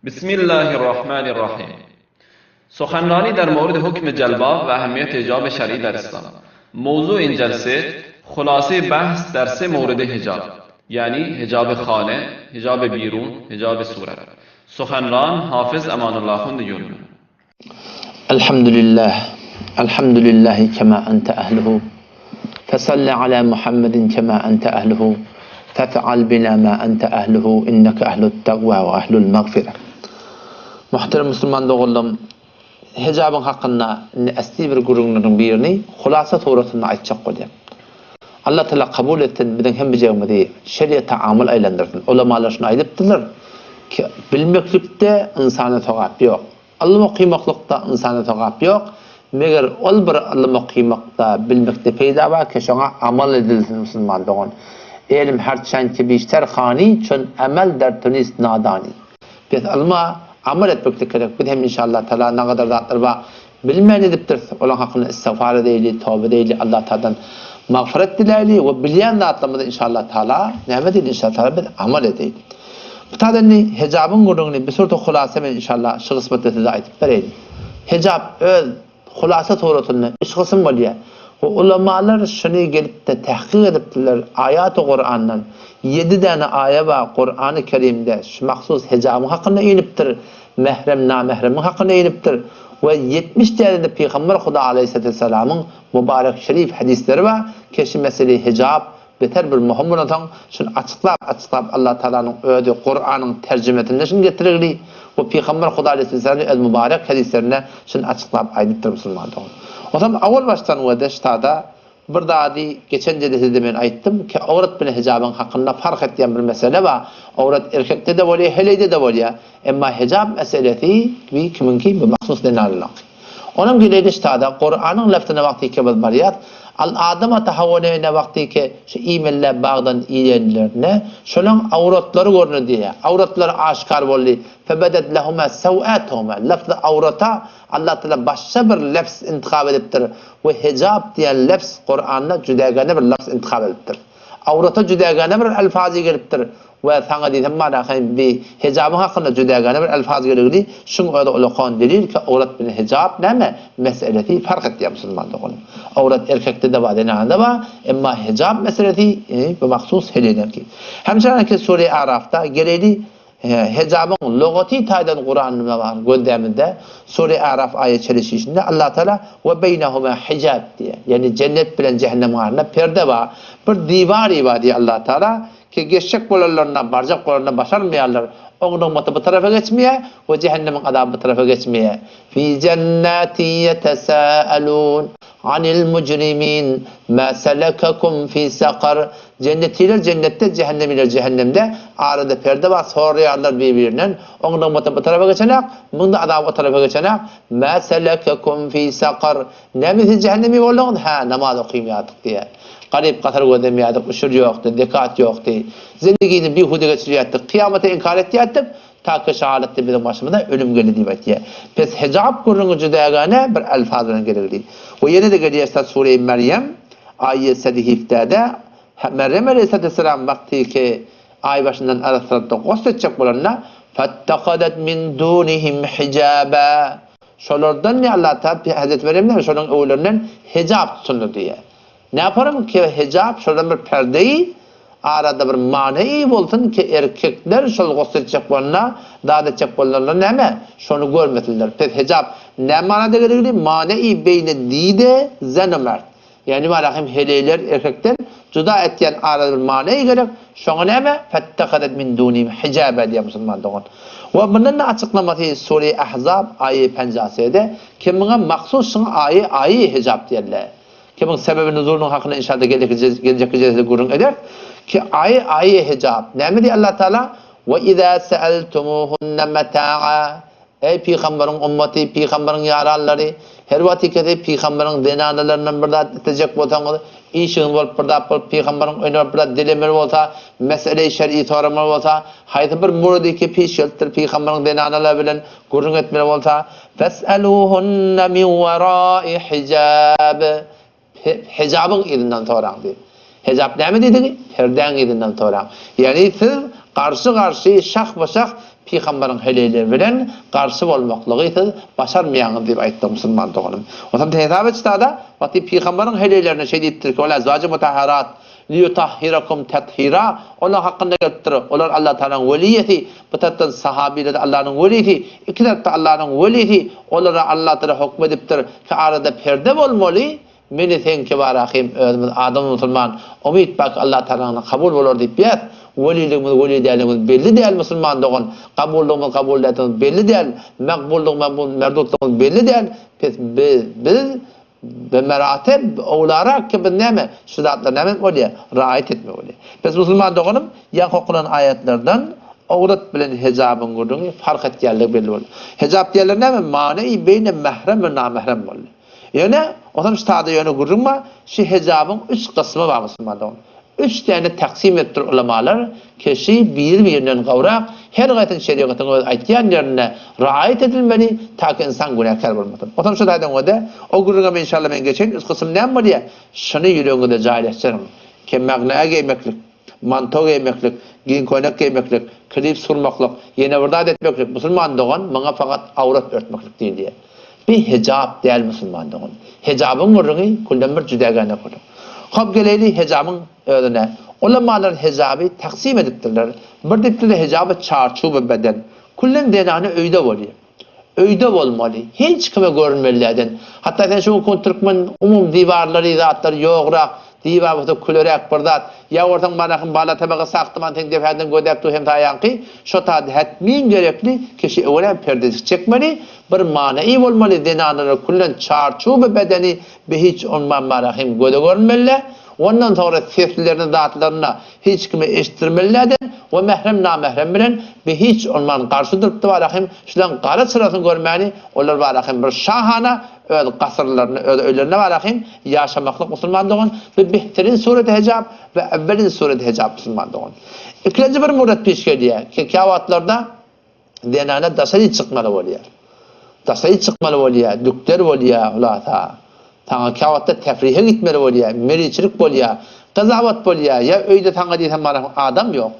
Bismillahirrahmanirrahim. سخنرانی در مورد حکم جلباب و اهمیت حجاب شرعی در اسلام. موضوع این جلسه خلاصه بحث در سه مورد حجاب، یعنی حجاب خانه، حجاب بیرون، حجاب صورت. سخنران حافظ امان الله خوند یونیون. الحمد لله كما أنت أهله فصل على محمد كما أنت أهله فافعل بنا ما أنت أهله إنك أهل التقوى وأهل المغفرة. Muhterem Müslüman doğullum, hicabın hakkında esli bir gurunların birini hulasa tuğratını açacak kolyam. Allah Teala kabul ettin, biden hem bicevme değil, şeriyata amıl aylandırdın. Ulamalar şunu aydıptılar ki bilmeklikte insana togap yok. Allah'ı kıymaklıkta insana togap yok. Meğer ol bir Allah'ı kıymakta bilmekte peyda var ki şuna amal edilsin Müslüman doğun. Elim her çanki bişter khani çün emel der tunis nadani. Biz Allah'a amal etmekte gerek. Bir hem inşallah Teala ne kadar rahatlar var. Bilmeyen ediptir. Olan hakkında istiğfar edeyli, tövbe edeyli, Allah Teala'dan mağfiret dileyli ve bilyen rahatlamada inşallah Teala nimet edeyli inşallah Teala biz amal edeyli. Bu tadenni hicabın gurduğunu bir sortu hulasa ben inşallah şu kısmette size aytıp vereyim. Hicab öz hulasa tuğratını üç kısım oluyor. O ulamalar şunu gelip de tahkik ediptiler ayat-ı Kur'an'dan 7 tane ayet var Kur'an-ı Kerim'de şu mahsus hicabın hakkında iniptir, mehrem namehremin hakkında iniptir ve 70 tane de Peygamber Huda Aleyhisselam'ın mübarek şerif hadisleri var ki şu mesele hicab beter bir mühim olan şunu açıklap Allah Teala'nın ödü Kur'an'ın tercümetinde şunu getirirdi ve Peygamber Huda Aleyhisselam'ın mübarek hadislerine şunu açıklap aydıktır Müslümanlar. O zaman avval baştan o deştada bir daha geçen cedesinde ben aytdım ki avrat bilen hicabın hakkında fark ettiğim bir mesele var. Avrat erkekte de var, heleyde de var ya. Ama hicab meselesi bir kiminki bir mahsus denarlık. Onun gibi deştada Kur'an'ın lafzına vakti ki bir bariyat al-adama tahavvüne vakti ki şu imeller bağdan iyilerine şunun avratları görünür diye. Avratları aşikar oldu. Febedet lehuma sev'atuhuma. Lafzı avrata Allah Teala başka bir lafz intikab ediptir. Ve hicab diyen lafz Kur'an'da cüdagane bir lafz intikab ediptir. Avrata cüdagane bir alfazı geliptir. Ve sana dedim bana bir hicabın hakkında cüdagane bir alfaz gelirdi. Şunu öyle ulukan delil ki avrat bin hicab neme meselesi fark etti Müslüman doğun. Avrat erkekte de var denağında var. Ama hicab meselesi bir mahsus heleyden ki. Hemşehrin ki Sure-i Araf'ta geleli hicabın logoti taydan Kur'an'da var gündeminde Sure-i Araf ayet çelişişinde Allah Teala ve beynehuma hicab diye. Yani cennet bilen cehennem arasında perde var. Bir divar var diye Allah Teala ki geçecek bolarlarına, barcak bolarlarına başarmayanlar onun ümmeti bu tarafa geçmeye ve cehennemin adamı bu tarafa geçmeye. Fi cennati yetesâelûn anil mucrimin ma selekakum fi sakar. Cennetiler cennette, cehennemiler cehennemde. Arada perde var, soruyorlar birbirinden. Onun ümmeti bu tarafa geçenek, bunda adamı bu tarafa geçenek. Ma selekakum fi sakar. Nemizi cehennemi oldun? Ha, namaz okuyayım yatık diye. Garip katar ödemiyorduk, uşur yoktu, dekat yoktu. Zindagini bir hude geçiriyorduk, kıyamete inkar etiyorduk. Ta ki şahadette bizim başımıza ölüm geldi diye. Pes hicab kurunun cüdagane bir alfazla gelirdi. O yine de geliyse Sure-i Meryem ayet sedihifte de Meryem Aleyhisselam vakti ki ay başından arasında gösterecek bulanına فَاتَّخَذَتْ مِنْ دُونِهِمْ حِجَابًا. Şolardan ne Allah Teala Hazreti Meryem'den şoların oğullarından hicab sundu diye. Ne yaparım ki hicab şuradan bir perdeyi arada bir maneyi olsun ki erkekler şunu gösterecek bolanına daha da çek bolanlarına neme şunu görmesinler. Peki hicab ne manada gerekli? Maneyi beyne dide zenemert. Yani malahim heleyler erkekler cüda etken arada bir maneyi gerek. Şunu neme? Fettehadet min dunim hicabe diye Müslüman doğun. Ve bunun açıklaması Sure-i Ahzab ayet 50'de kimine maksus ayet hicab diyorlar. Kimin sebebi nuzulunun hakkında inşallah gelecek cezede gurun eder ki ayet hicab. Ne mi diyor Allah Teala? Ve izâ se'eltumuhunne metâ'a. Ey Peygamberin ümmeti, Peygamberin yararları, her vatikede Peygamberin denanalarından bir daha etecek olsanız, işin var bir daha Peygamberin önüne bir daha dilemeli olsa, mesele-i şer'i sorumlu olsa, haydi bir muradiki pişiltir Peygamberin denanaları bilen gurun etmeli olsa, fes'elûhunne min verâi hicab. Hicabın izinden soran diyor. Hicab ne mi dedi? Perden izinden soran. Yani siz karşı şah başak Peygamberin heleyle bilen karşı olmaklığı başarmayanı diye aytdı Müslüman doğanım. O zaman hesap etsa da vati Peygamberin helelerine şey deyiptir ki ola zâcı mutahharat liyutahhirakum tathira onlar hakkında geliptir. Onlar Allah Teala'nın veliyeti, bu sahabiler de Allah'ın veliyeti, ikiler de Allah'ın veliyeti. Onlara Allah Teala hükmediptir ki arada perde olmalı. Meni sen ki var ahim adam Müslüman umid bak Allah Teala'nın kabul olur deyip yat. Veliliğimiz veli değerimiz belli değil Müslüman doğan. Kabulluğumuz kabul ettiğimiz belli değil. Mekbulluğumuz merdutluğumuz belli değil. Biz ve meratib olarak ki biz neme şudatlar neme oluyor raayet etme oluyor. Biz Müslüman doğanım yan okunan ayetlerden avrat bilen hicabın gurduğunu fark etkenlik belli oluyor. Hicab diyorlar neme maneyi beyne mehrem ve namahrem oluyor. Yani o zaman ştada yönü gurulma şu hicabın 3 kısmı var Müslüman doğanım. 3 tane taksim ettir ulamalar kişi bir-birinden kavrak her gayet şeriatın aytgan yerine raayet edilmeli ta ki insan günahkar olmasın. O zaman şu daydan o da o gururga inşallah ben geçeyim. Üst kısım ne var diye şunu yüreğinde cahil etsem ki magnaya giymeklik, manto giymeklik, giyin koynak giymeklik, klip surmaklık, yine burada etmeklik. Müslüman doğan bana fakat avrat örtmeklik değil diye. Bir hicab değil Müslüman doğan. Hicabın gururunu kullan bir cüdagane koydum. Hop geleyli hicabın ödüne. Ulamalar hicabı taksim ediptirler. Bir diptire hicabı çarçubu beden. Kullen denanı öyde oluyor. Öyde olmalı. Hiç kime görünmelilerden. Hatta sen şu Türkmen umum divarları, zatları yoğurak, divarı kulörek birdat. Ya ortadan manakın bala tabağı saktıman ten defadan gödeptu hem tayankı. Şu tadı hetmin gerekli kişi öğren perdesi çekmeli. Bir manevi olmalı denanları kullen çarçubu bedeni be hiç onman marahim göde görünmeliler. Ondan sonra seslerini dağıtlarına hiç kime eşittirmelilerden ve mehrem namahrem bilen ve hiç ondan karşı duruptu varahim şulan kara sırasını görmeni onlar varahim bir şahana öyle kasırlarını öyle öylerine varahim yaşamaklık Müslüman doğan ve behterin sureti hicab ve evvelin sureti hicab Müslüman doğan. İkinci bir murat peş geliyor ki kavatlarda denane dasayı çıkmalı oluyor. Dasayı çıkmalı oluyor, dükler oluyor ulata. Taňa kawatda tefrihe gitmeli bolýar, meriçilik bolýar, gazabat bolýar. Ya öýde taňa diýsem bar adam ýok.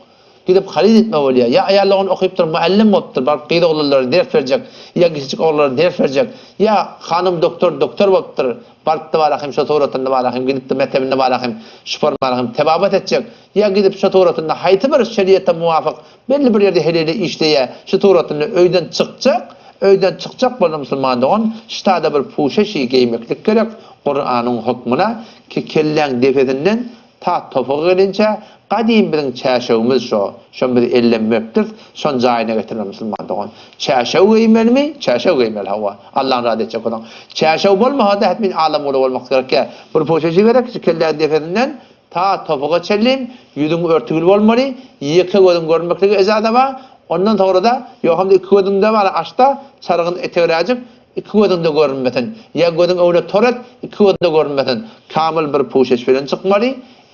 Gidip halid etme bolýar. Ya aýallaryny okyp dur, muallim bolup bar gyýda oglary ders berjek, ya kiçik oglary ders berjek. Ya hanım doktor bolup dur, barkda barahym şu toratynda barahym gidip de mektebinde barahym şupar barahym tebabat etjek. Ya gidip şu toratynda haýty bir şeriatda muwafyk belli bir ýerde helele işleýär. Şu toratynda öýden çykjak. Öyden çıkacak bana Müslüman doğan, ştada bir puşa şey giymeklik gerek, Kur'an'ın hükmüne ki kellen defetinden ta topuğu gelince kadim bir çeşevimiz şu bir ellenmektir, son cahine getirir Müslüman doğan. Çeşev giymeli mi? Çeşev giymeli hava. Allah'ın razı edecek olan. Çeşev olma da hepin alem olmak gerek. Bir puşa şey gerek ki kellen defetinden ta topuğu çellim, yüzün örtülü olmalı, yıkı gözün görmeklik ezada var. Ondan sonra da yoxamda iki gözümde var açta sarığın eteğiracık iki gözümde görünmeten. Ya gözün öyle torat iki gözümde görünmeten. Kamil bir puşeş falan çıkmalı.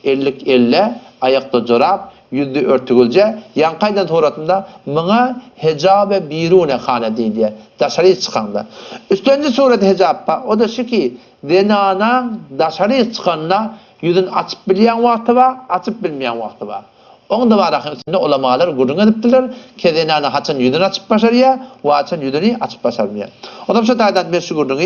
Ellik elle ayakta corap yüzde örtügülce. Yankaydan toratında mına hecabe birune hane değil diye. Daşarı çıkanda. Üstünde sureti hecabba. O da şu ki denana daşarı çıkanla yüzün açıp bilmeyen vakti var, açıp bilmeyen vakti var. Onda var ahimsinde ulamalar gurun ediptiler. Kedenana haçın yüzünü açıp başarıya, o haçın yüzünü açıp başarmaya. O da şu taydan meşhur gurunu,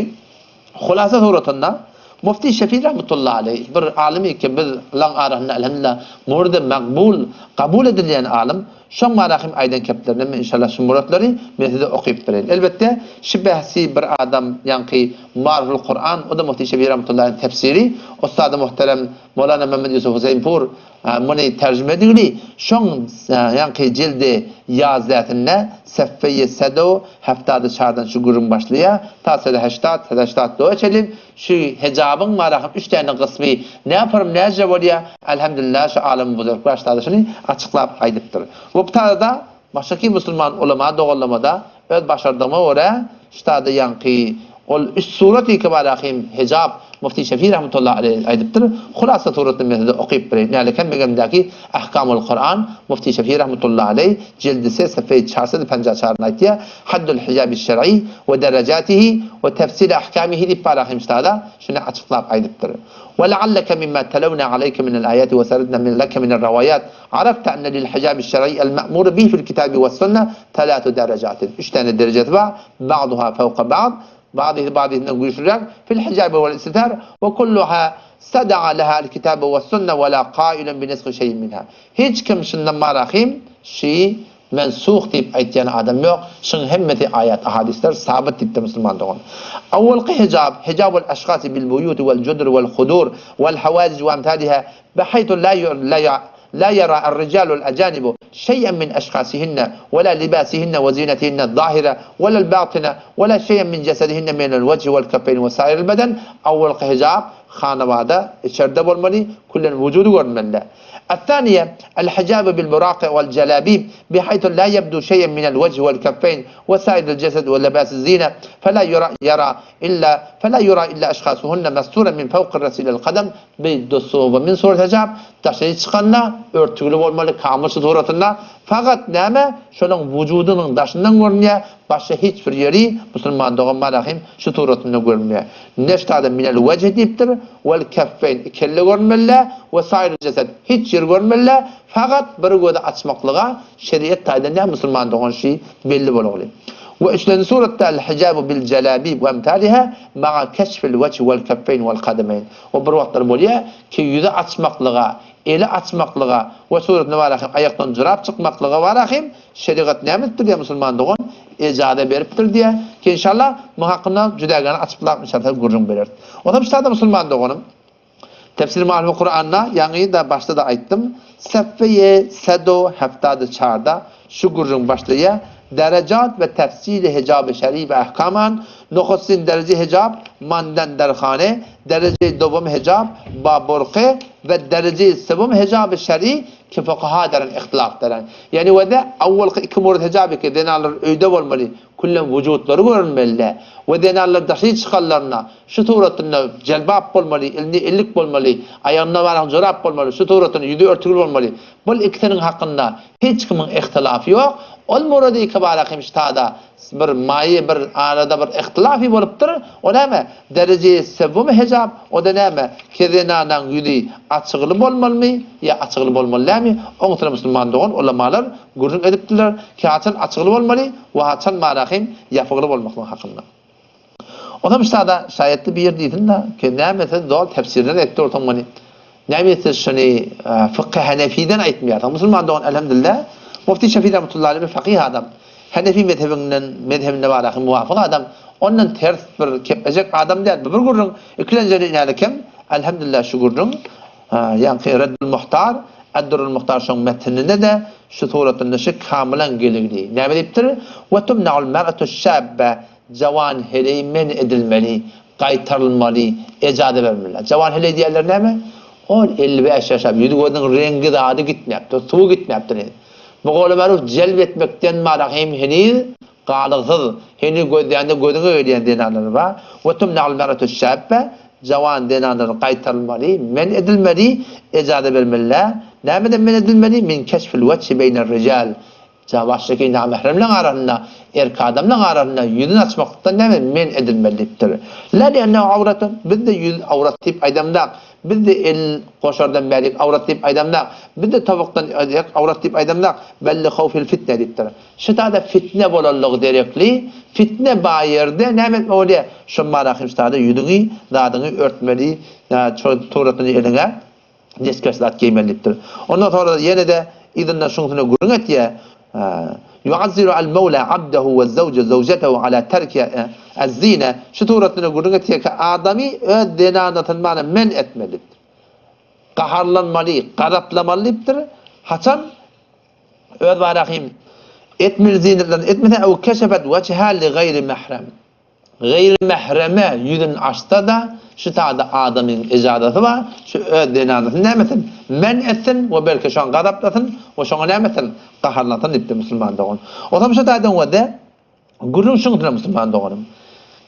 hulasa suratında, Mufti Şefii rahmetullahi aleyh, bir alimi ki biz lan arahına elhamdülillah, murda makbul, kabul edilen alim, şon marahim aydan keplerine inşallah şu muratları mesele okuyup verelim. Elbette şu bahsi bir adam yankı marhul Kur'an, o da Mufti Şefii rahmetullahi'nin tefsiri, Ustad-ı Muhterem Mevlana Mehmet Yusuf Hüseyinpur bunu tercüme edildi. Şon yankı cildi yazatine seffeyi sedo haftada şardan şu gurun başlaya ta 80 doğa çelim şu hicabın marahım 3 tane kısmı ne yaparım ne acaba oluyor elhamdülillah şu alim buzurg başladı şunu açıklap aydıptır. Bu da başaki Müslüman ulema doğullamada öz başardığıma göre ştada yankı ol üç sureti ki barahim hicab Mufti Şafii rahmetullahi aleyh aydıptır. Hulasa suratını metodu okuyup bire. Yani kemmegemdeki ahkamul Kur'an Mufti Şafii rahmetullahi aleyh cildise sefeyi 454 ayetiye haddul hicabi şer'i ve derecatihi ve tefsil ahkamihi dip parahimstada şunu açıklap aydıptır. وَلَعَلَّكَ مِمَّا تَلَوْنَا عَلَيْكَ مِنَ الْآيَاتِ وَسَرَدْنَا لَكَ مِنَ الرَّوَايَاتِ عَرَفْتَ أَنَّ لِلْحِجَابِ الشَّرْعِيِّ الْمَأْمُورِ بِهِ فِي الْكِتَابِ وَالسُّنَّةِ 3 درجات. 3 tane derecesi var. بَعْضُهَا فَوْقَ بَعْضٍ بعضهم يشرك في الحجاب والاستتار وكلها استدعى لها الكتاب والسنة ولا قائل بنسخ شيء منها. Hiç kimsenin marahim şey mensuh deyip aytyan adam yok. Şun hemmeti ayet hadisler sabit deyip Müslüman doğan. Avvalki hicabul aşkhasi bil buyut vel cudur vel hudur vel havadiz ve amthaliha بحيث لا يرى الرجال الأجانب شيئا من أشخاصهن ولا لباسهن وزينتهن الظاهرة ولا الباطنة ولا شيئا من جسدهن من الوجه والكفين وسائر البدن. أول hicab خانواده içeride olmalı, kullen vücudu görmeli. الثانية الحجاب بالمراقع والجلابيب بحيث لا يبدو شيئا من الوجه والكفين وسائر الجسد ولباس الزينة فلا يرى إلا أشخاصهن مستورا من فوق الرأس إلى القدم بالدسوب من صورة hicab taşıyı çıkanla örtülü olmalı kamısı suratında fakat neme şunun vücudunun daşından görünüyor başka hiçbir yeri Müslüman doğan marahim şu suratında görünmüyor. Neftada minel vecih deyiptir vel keffeyn kelle görünmeli ve sair cesed hiç yer görünmeli fakat bir göde açmaklığa şeriat tayda Müslüman doğan şey belli bolğulu. Ve üçüncü surette el-hicabu bil celabib ve emtaliha ma'a keşfil vecih vel keffeyn vel kademeyn. O bir vaktlar boluyor ki yüzü açmaklığa eli açmaklığa ve suretine varahim ayaktan cırap çıkmaklığa varahim şeriat nemettir diye Müslüman doğan icade beriptir diye ki inşallah muhakkına cüdagana açıplak misafir gurrun belir. O da bir Müslüman doğanım. Tefsir malum Kur'an'na yani da başta da ayttım. Seffeye sedo haftada çarda şu gurrun başlaya derecat ve tefsili hicab-ı şer'i ve ahkaman nokossin derece hicab mandan derhane derece dovam hicab baburqe ve derece sebum hicab-ı şer'i ki fukaha deren ihtilaf deren yani ve de avval iki murad hicabı ki denalar öyde olmalı kullen vücutları görünmeli ve denalar dahi çıkarlarına şu suratında celbab olmalı illik olmalı ayağına varan zorab olmalı şu suratında yüzü örtülü olmalı bu ikisinin hakkında hiç kimin ihtilafı yok. Ol muradı ikbarakim iştada bir mayi bir arada bir ihtilafi boluptur. O näme? Derece sebum hicab o da näme? Kedenadan yüzü açıqlı bolmalı ya açıqlı bolmalı? Oňtra Müslüman doğan ulamalar gurrun edipdiler ki haçan açıqlı bolmalı we haçan marahim yapıqlı bolmaklygy hakynda. Ondan iştada şayetli bir yer diýdin da ki näme dol tefsirler etdi ortamany. Näme şunu fıkh Hanefi'den aýtmaýar. Müslüman doğan elhamdülillah Mufti Şafii rahmetullahi aleyh bir fakih adam. Hanefi mezhebine varahim muvafık adam. Ondan ters bir kepecek adam değil. Bir gurrun iklenceleri inalekem. Elhamdülillah şu gurrun. Yani Reddül Muhtar. Eddurul Muhtar şun metninde de şu suratında şu kamilen geligdi. Ne deyiptir? Ve tumna'ul mer'atu şabbe cavan heleyi men edilmeli. Kaytarılmalı. Ecade vermeliler. Cavan heleyi diyerler ne mi? 10-55 yaşa. Yüdügodun rengi de adı gitmeyaptı. Tuğu gitmeyaptı. Bu golu maruf celbetmekten marahim henüz qalıqsız. Henüz gözünü öğreyen denaları var. Ve tumna'ul mer'atu şabbe cavan denaları kaytarılmalı. Men edilmeli. Ecade vermeliler. Nämeden men edilmeli? Min keşfil vechi beynel rical. Baştaki namahremle arasında, erkek adamla arasında yüzünü açmaktan men edilmelidir. La li'annehu avratun. Bir de yüz avrat tip adamda, bir de el koşardan beri avrat tip adamda, bir de tavuktan avrat tip adamda belli havfil fitne diptir. Şutada fitne bolallığı derekli, fitne bayırda nämet oluyor? Şu marahim şutada yüzünü, dadını örtmeli, turatını eline deskeslat giymelidir. Ondan sonra yine de idinna şunusuna gurun et ya yuazziru al-mevla abdehu ve zawce zawcetehu ala terki az-zine şu turatına gurun et ya ki adamı öz denanatını men etmelidir. Qaharlanmalı, qaraplamalıdır. Haçan öz varahim etmeli zinetlerini etmeden ev keşefet veciha li gayri mehrem. Gayri mehreme yüzün açta da şu taada adamın icadeti var. Şu denanatını nemetin men etsin ve belki şu an qadaplasın ve şu an nemetin qaharlatın dipti Müslüman doğun. O zaman şu taada ve de gurrun şundur Müslüman doğunum.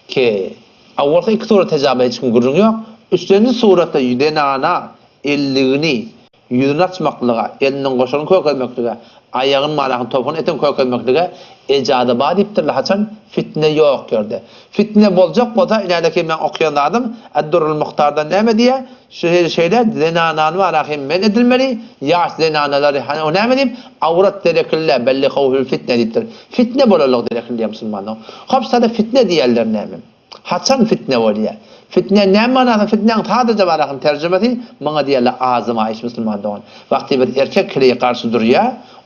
Ki avvalki iki suret hecabı hiç kim gurrun yok. Üçüncü surata denana elligini yüzünü açmaklığa, elinin koşarını kökelmekliğe, ayağın malakın topunu etin kökelmekliğe ecadı bağ deyiptirler. Haçan fitne yok gördü. Fitne bolacak bolsa ilerideki ben okuyan adam Eddurul Muhtar'da neyme diye şeyler zenananı malakın men edilmeli, yaş zenanaları hani o neyme deyip avrat derekille belli kavhül fitne deyiptir. Fitne bolalıq derekille Müslümanlar. Hapsada fitne diyerler neyme. Haçan fitne oluyor. Fitne ne manada fitnenin sadece varaqın tercümesi bana diyorlar azmayış Müslümanlar. Vakti bir erkek kiliye karşı duruyor,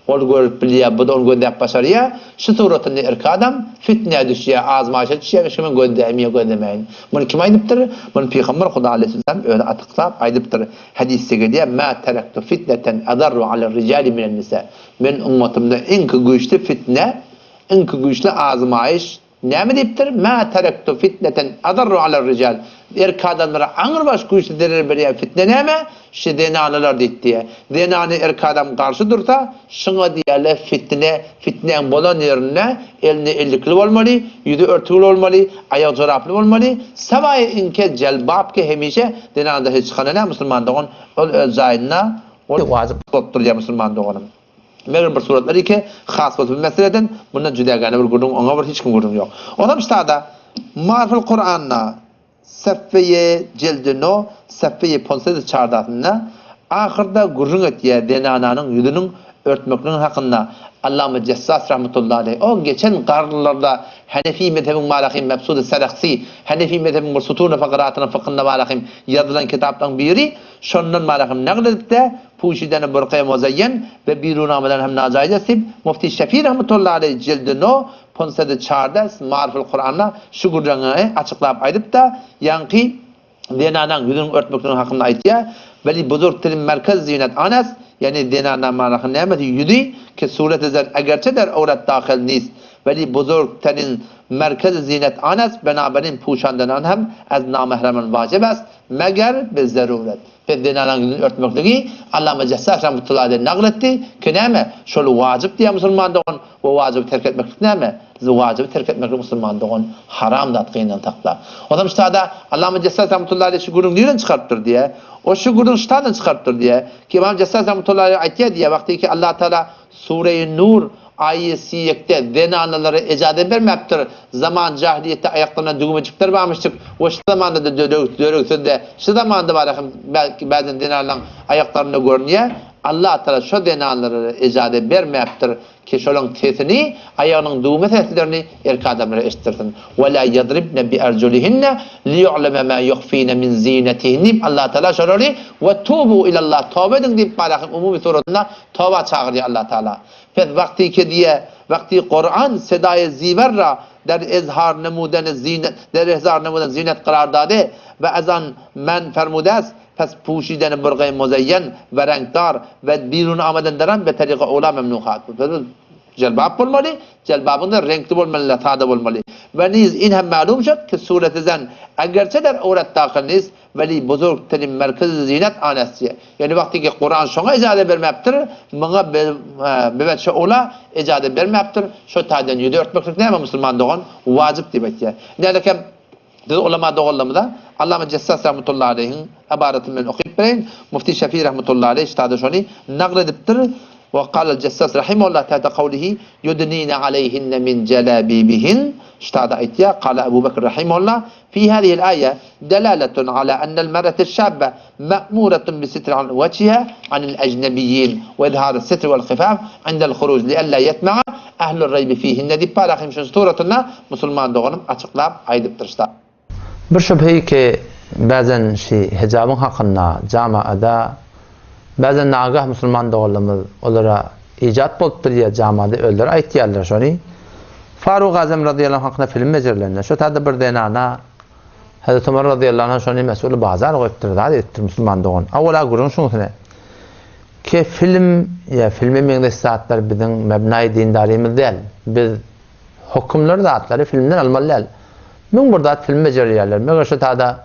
ol görüp biliyor, bu da onu göndep başarıyor. Şu suratında erkek adam fitneye düşüyor, azmayışa düşüyor, kimin göndemiyor, göndemeyin. Bunu kim aydıptır? Bunu Peygamber Kudu Aleyhisselam öyle atıklap aydıptır. Hadiste geliyor, ma teraktu fitneten adarru ala ricali minen nisa. Ben ümmetimde en güçlü fitne, en güçlü azmayış ne mi deyiptir? Ma teraktu fitneten adarru ala rical. Erkek adamlara ağır baş güçlü derir bir fitne ne mi? Şu denanalar deyip diye. Denanı erkek adam karşı dursa, şuna diyeler fitnen bolan yerine eline ellikli olmalı, yüzü örtülü olmalı, ayağı çoraplı olmalı. Savayı inke celbab ki hemişe denanada hiç çıkanı ne Müslümanlığın zayinna vazip tutturuyor Müslümanlığın. Meğer bir suratları ki khas bir meseleden bundan cüdagane bir gurun, ona bir hiç kim gurun yok. Ondan işte da Marfil Kur'an'na Seffeye cildino, Seffeye ponsede çardatına ahırda gurun etiye denananın yüzünün örtmekinin hakkında Allame Cessas rahmetullahi aleyh. O geçen karlılarda Hanefi mezhebin malakim Mebsud-i Saraksi, Hanefi mezhebin Mursutun fakaratının fıkhında malakim yazılan kitaptan biri, şondan malakim naqledip de Puşiden Burqaya Muzayyen ve birunamadan hem nazayız esip Mufti Şafii rahmetullahi aleyh cildino ponsede çardas Marfil Kur'an'la şu gurcanı açıklayıp aydıp da yankı denanan yüzünün örtmekinin hakkında aytiyor. Veli buzurg tilim merkez zinet anas yani denanan malakın nemeti yüdü ki suret ezer egerçe der avrat dahil nis. Veli buzurg tilim merkez zinet anas benaberin puşandanan hem az namehremen vacib است meger be zaruret. Ve denanan yüzünün örtmekliği Allame Cessas rahmetullahi aleyh naqletti ki neme? Şolu vacip diye Müslümanlığın o vacip terk etmeklik neme? Vacip terk etmeklik Müslümanlığın haram da atqıyla takla. O zaman işte da Allame Cessas rahmetullahi aleyh şu gurun nereden çıkarttır diye. O şu gurun ştadan çıkarttır diye. Ki İmam Cessas rahmetullahi aleyh ayetiye diye vakti ki Allah Teala Sure-i Nur ayeti yekte zenanaları ecade vermeptir. Zaman cahiliyette ayaklarına düğmecikler varmıştık. O şu zamanda da dörüksünde, şu zamanda var belki bazen denaların ayaklarını görünüyor. Allah Teala şu denaları ecade vermeptir ki şolun tesini, ayağının düğme teslerini erkek adamlara eşittirsin. وَلَا يَضْرِبْنَ بِأَرْجُلِهِنَّ لِيُعْلَمَ مَا يُخْفِينَ مِنْ زِينَتِهِنَّ Allah Teala şöyle وَتُوبُوا إِلَى اللّٰهِ tövbe edin deyip balakın umumi suratında tövbe çağırıyor Allah Teala. Pes vakti ki diye vakti Kur'an sedayı ziverra der izhar nemuden zinet der izhar nemuden zinet karar dade ve azan men fermudas pes puşiden burgay muzayyen ve renkdar ve birun amaden deren ve tariqa ola memnuhat. Celbab olmalı, celbabın da renkli olmalı, latada olmalı. Ve niz in hem malum şak ki suretizen egerçe der avret dâkılniz veli buzurg telim merkez zinet anasiye. Yani vakti ki Kur'an şuna icade vermeptir, bana bevetçe ola icade vermeptir. Şu taden yüde örtmeklik neyme Müslümanlığın vacip demek ya. Neylekem ulema doğullamada Allame Cessas rahmetullahi aleyhin abaratından okuyup bereyin. Mufti Şafii rahmetullahi aleyh işte şunu naklediptir. وقال الجساس رحمه الله تحت قوله يدنين عليهن من جلابيبهن اشتهد ايتيا قال أبو بكر رحمه الله في هذه الآية دلالة على أن المرأة الشابة مأمورة بستر عن وجهها عن الأجنبيين وإظهار الستر والخفاف عند الخروج لئلا يطمع أهل الريب فيهن دي باراخim şu suratına Müslüman doğanım açıklap aydıptır işte. Bir şüphe ki bazen hicabın hakkında camiada bazen nagah Müslüman doğulumuz onlara icat bolup bir camada öldür aytýarlar şonu. Faruk Azam radıyallahu anh hakkında film mecirlerinde şu tadı bir denana Hazreti Ömer radıyallahu anh şonu mesul bazar goýupdyr da etdir Müslüman doğun. Awala gurun şuňsune. Ki film ya filmi meňde saatlar bizim mebnai dindarymyz değil. Biz hukmlar zatları filmden almalyal. Men burada film mecirlerler. Meğer şu tadı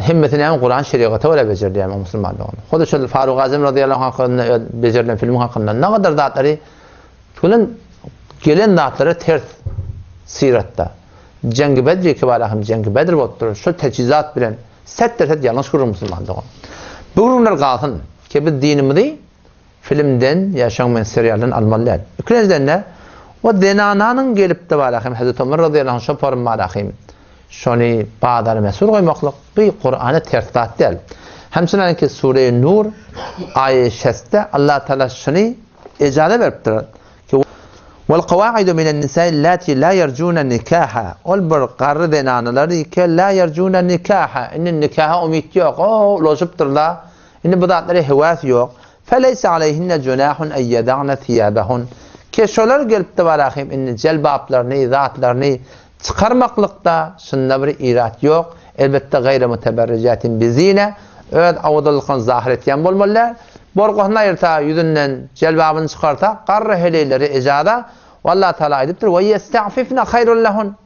himmetini hem Kur'an şeriatı öyle becerdi yani Müslümanlığın. Hoda şu Faruk Azam radıyallahu anh hakkında becerilen filmin hakkında ne kadar zatları gelen zatları ters siratta. Cengi Bedri ki var ahim Cengi Bedir bottur. Şu teçhizat bilen set yanlış kurur musulmandı o. Bu gurumlar kalsın ki biz dinimizi filmden, yaşanmayan serialden almalılar. İkinciden ne? O denananın gelip de var Hazreti Ömer radıyallahu anh şoparım var şonu bağdarı mesul koymaklık bir Kur'an'ı tertat değil. Hemçinin ki Sure-i Nur ayet 6'te Allah Teala şunu icade veriptir. وَالْقَوَاعِدُ مِنَ النِّسَاءِ اللَّاتِي لَا يَرْجُونَ نِكَاحًا Ol bir qarı denanıları ki la yercuna nikaha. İnnin nikaha umit yok. O lojuptırlar. İnnin bu zatları hevas yok. فَلَيْسَ عَلَيْهِنَّ جُنَاحٌ اَنْ يَدَعْنَ ثِيَابَهُنْ Ki şolar gelip de var ahim inni celbaplarını, zatlarını çıkarmaklıkta şunda bir irat yok. Elbette gayri muteberricatin bizine öyle avudallıkın zahir etken bulmalılar. Borqohna yırta yüzünden celbabını çıkarta qarrı heleyleri icada vallahi Teala ediptir ve yesta'fifna hayrul lahun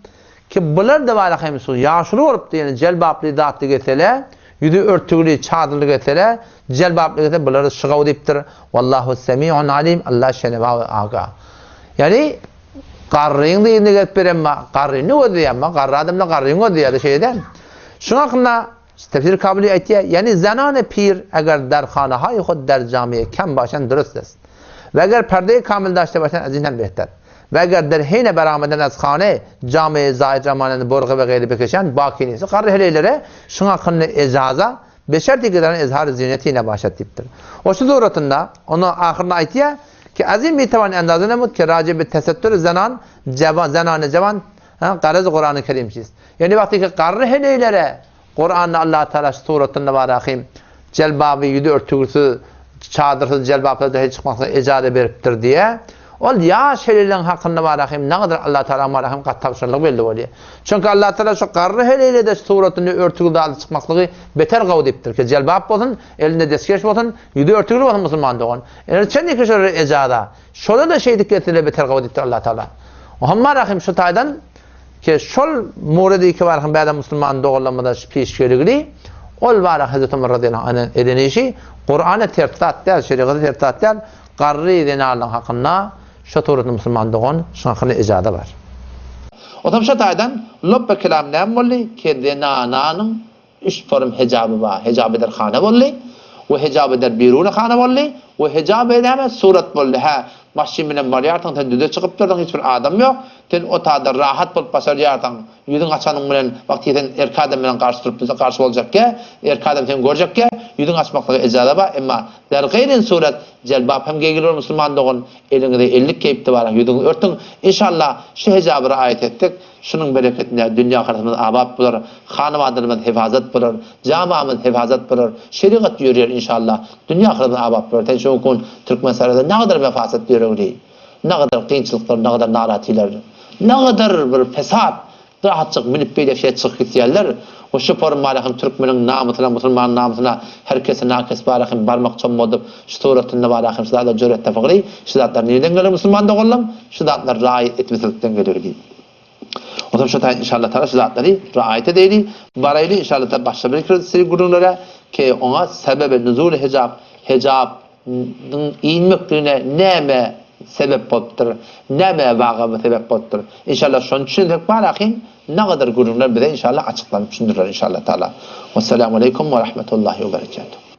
ki bular da var ahim yaşlı olup yani celbaplı zatlı getele yüzü örtülü çadırlı getele celbaplı getele buları şıgav deyiptir. Vallahu semi'un alim Allah şeneva aga. Yani qarrıyın deyini getberem qarrıyını o diyemma qarrı adamla qarrıyını o diye şeyden. Şuna hakkında tefsir kabili aytiye yani zanane pir eğer derxanahay xud der camiye kem başan durust desin. Ve eğer perde-i kamil daşte başan azinden behter. Ve eğer derhine berameden az khane camiye zahid zamanında borgı ve gayri bekeşen bakinisi qarrı heleylere şuna hakkında icaza beşerti kadar izhar ziynetine başat tiptir. O şu zuratında onu ahirine aytiye ki azim mitavan endazına mut ki racibi tesettür zanan cevan qarız Kur'an-ı Kerim çiz. Yani vakti ki qarrı heleylere Kur'an'da Allah Teala suratında var ahim celbabı yüzü örtüsü çadırsız celbapla dahi çıkmakla icade veriptir diye ol yaş heleylerin hakkında var ahim ne kadar Allah Teala var ahim kat tavşarlık belli oluyor. Çünkü Allah Teala şu qarrı heleyle de suratını örtüsü dahi çıkmaklığı beter qav deyiptir ki celbap olsun elinde deskeş olsun yüzü örtüsü olsun musulman doğun. Yani çendik ki şöyle icada şöyle de şeydik getiriyle beter qav deyiptir Allah Teala. O hamma rahim şu taydan ki şol muridi ki var ba'da musulman doğulamada piş keligli ol var Hazreti Ömer radıyallahu anh edinişi Kur'an'ı tertat der şeriatı tertat der qarrı denalın hakkında şu turatı musulman doğun şu hakkında icada var. O tam şu taydan lobbe kelam ne molli ki denananın üç form hicabı var. Hicab eder khane molli ve hicab eder birune khane molli ve hicab eder surat molli ha Mahşimine maliyartan ten düde çıkıp durdun hiçbir adam yok. Ten o taada rahat bulup basar yaratan yüzün açanın bilen vaktiyeten erkadem bilen karşı durup bize karşı olacak ki erkadem ten görecek ki yüzün açmaklığı ecada var ama der gayrin suret celbap hem gelir musulman doğun elinde ellik keyipti var yüzün örtün inşallah şu hicabı ayet ettik şunun bereketinde dünya ahiretimiz abab bulur hanım adımız hifazet bulur camamız hifazet bulur şeriat yürüyor inşallah dünya ahiretimiz abab bulur ten şu kun Türk meselede ne kadar vefaset diyor öyle ne kadar kıyınçılıklar ne kadar naratiler ne kadar bir fesat rahatçık minip bir şey çıkıp yerler o şu formalahım Türkmenin namusuna musulman namusuna herkesin nakes barahım barmak çommodup şu suratında barahım şudatlar cöret fakri şudatlar nereden gelir musulman da oğlum şudatlar raayet etmesilikten geliyor diye o zaman şu tayin inşallah Teala şudatları raayet edeyli baraylı inşallah Teala başka bir seri gurunlara ki ona sebebi nuzul hicabın inmekliğine neme sebep oluptur, neme vağı sebep oluptur. İnşallah şunun düşündük barahim ne kadar gururlar bize inşallah açıklanıp düşündürür inşallah Teala. Vesselamu aleyküm ve rahmetullahi ve berekatuhu.